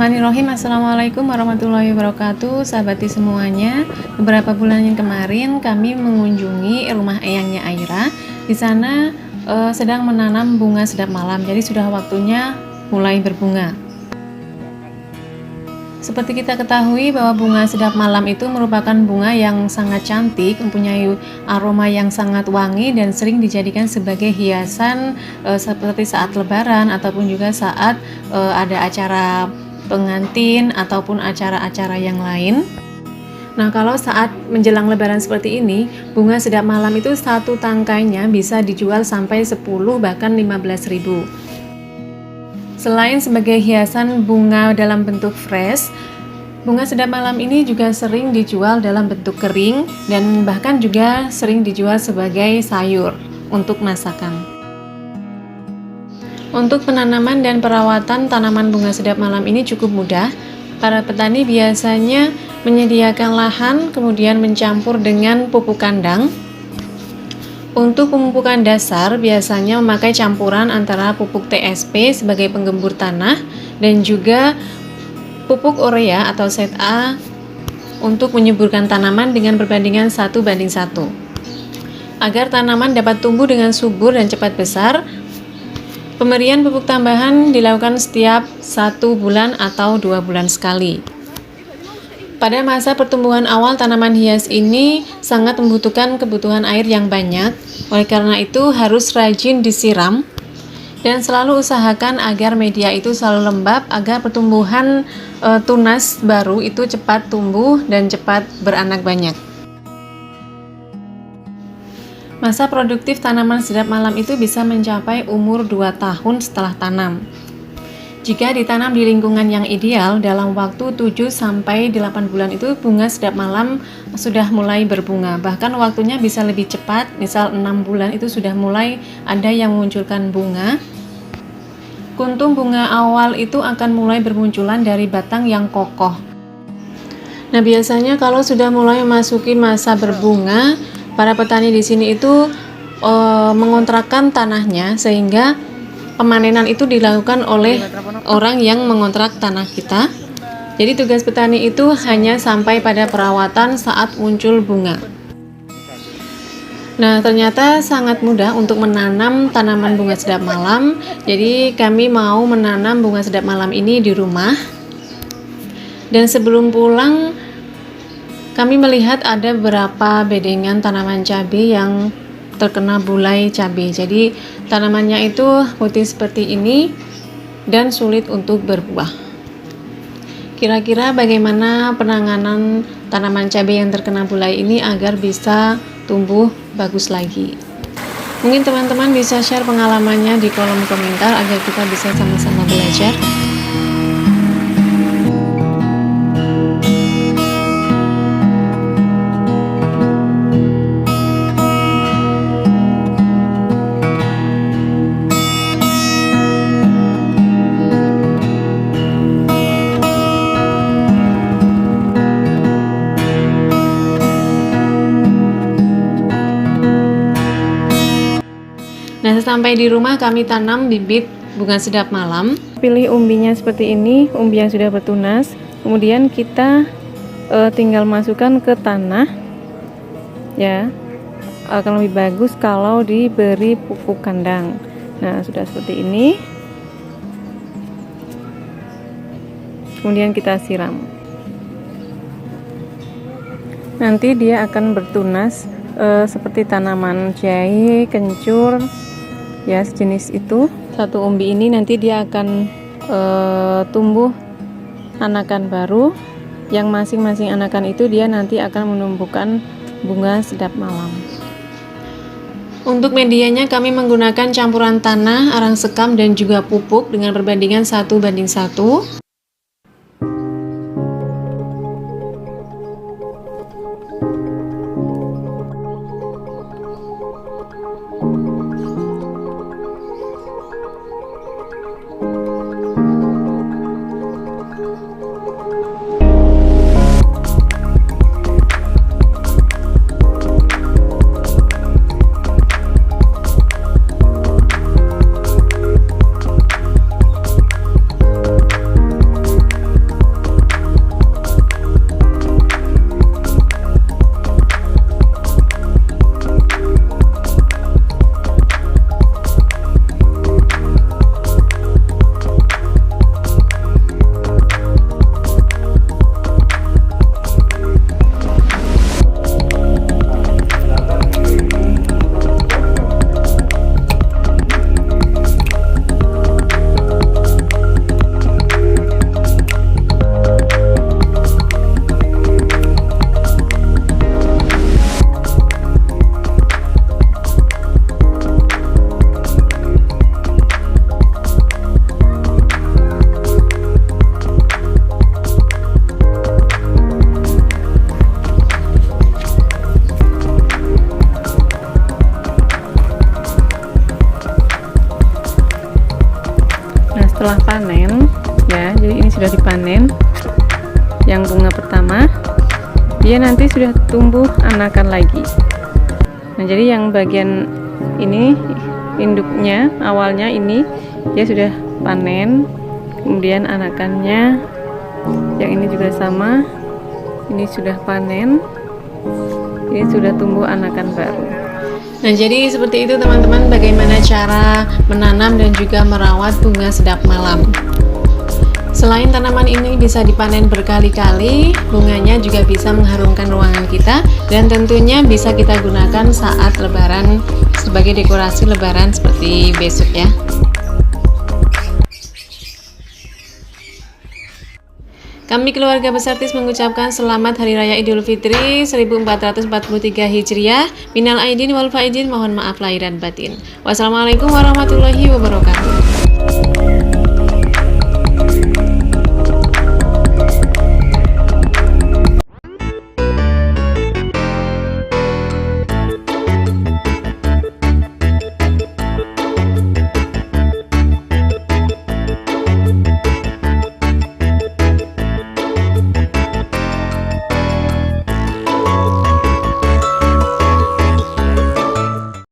Bismillahirrahmanirrahim. Assalamualaikum warahmatullahi wabarakatuh, sahabati semuanya. Beberapa bulan yang kemarin kami mengunjungi rumah eyangnya Aira. Di sana sedang menanam bunga sedap malam, jadi sudah waktunya mulai berbunga. Seperti kita ketahui bahwa bunga sedap malam itu merupakan bunga yang sangat cantik, mempunyai aroma yang sangat wangi dan sering dijadikan sebagai hiasan seperti saat lebaran ataupun juga saat ada acara pengantin ataupun acara-acara yang lain. Nah, kalau saat menjelang lebaran seperti ini, bunga sedap malam itu satu tangkainya bisa dijual sampai 10 bahkan 15.000. Selain sebagai hiasan bunga dalam bentuk fresh, bunga sedap malam ini juga sering dijual dalam bentuk kering dan bahkan juga sering dijual sebagai sayur untuk masakan. Untuk penanaman dan perawatan tanaman bunga sedap malam ini cukup mudah. Para petani biasanya menyediakan lahan, kemudian mencampur dengan pupuk kandang. Untuk pemupukan dasar biasanya memakai campuran antara pupuk TSP sebagai penggembur tanah dan juga pupuk urea atau ZA untuk menyuburkan tanaman dengan perbandingan 1:1. Agar tanaman dapat tumbuh dengan subur dan cepat besar, pemberian pupuk tambahan dilakukan setiap 1 bulan atau 2 bulan sekali. Pada masa pertumbuhan awal, tanaman hias ini sangat membutuhkan kebutuhan air yang banyak. Oleh karena itu harus rajin disiram dan selalu usahakan agar media itu selalu lembab agar pertumbuhan tunas baru itu cepat tumbuh dan cepat beranak banyak. Masa produktif tanaman sedap malam itu bisa mencapai umur 2 tahun setelah tanam. Jika ditanam di lingkungan yang ideal, dalam waktu 7-8 bulan itu bunga sedap malam sudah mulai berbunga. Bahkan waktunya bisa lebih cepat, misal 6 bulan itu sudah mulai ada yang memunculkan bunga. Kuntum bunga awal itu akan mulai bermunculan dari batang yang kokoh. Nah, biasanya kalau sudah mulai memasuki masa berbunga, para petani di sini itu mengontrakkan tanahnya sehingga pemanenan itu dilakukan oleh orang yang mengontrak tanah kita. Jadi tugas petani itu hanya sampai pada perawatan saat muncul bunga. Nah, ternyata sangat mudah untuk menanam tanaman bunga sedap malam. Jadi kami mau menanam bunga sedap malam ini di rumah. Dan sebelum pulang, kami melihat ada beberapa bedengan tanaman cabai yang terkena bulai cabai. Jadi tanamannya itu putih seperti ini dan sulit untuk berbuah. Kira-kira bagaimana penanganan tanaman cabai yang terkena bulai ini agar bisa tumbuh bagus lagi? Mungkin teman-teman bisa share pengalamannya di kolom komentar agar kita bisa sama-sama belajar. Nah, sampai di rumah kami tanam bibit bunga sedap malam. Pilih umbinya seperti ini, umbi yang sudah bertunas. Kemudian kita tinggal masukkan ke tanah. Ya, akan lebih bagus kalau diberi pupuk kandang. Nah, sudah seperti ini. Kemudian kita siram. Nanti dia akan bertunas seperti tanaman jahe, kencur, ya sejenis itu. Satu umbi ini nanti dia akan tumbuh anakan baru, yang masing-masing anakan itu dia nanti akan menumbuhkan bunga sedap malam. Untuk medianya kami menggunakan campuran tanah, arang sekam dan juga pupuk dengan perbandingan 1:1. ya. Jadi ini sudah dipanen yang bunga pertama, dia nanti sudah tumbuh anakan lagi. Nah, jadi yang bagian ini induknya awalnya ini dia sudah panen, kemudian anakannya yang ini juga sama, ini sudah panen, ini sudah tumbuh anakan baru. Nah, jadi seperti itu teman-teman, bagaimana cara menanam dan juga merawat bunga sedap malam. Selain tanaman ini bisa dipanen berkali-kali, bunganya juga bisa mengharumkan ruangan kita dan tentunya bisa kita gunakan saat lebaran sebagai dekorasi lebaran seperti besok ya. Kami keluarga besar TIS mengucapkan selamat Hari Raya Idul Fitri 1443 Hijriah. Minal aidin wal faizin, mohon maaf lahir dan batin. Wassalamualaikum warahmatullahi wabarakatuh.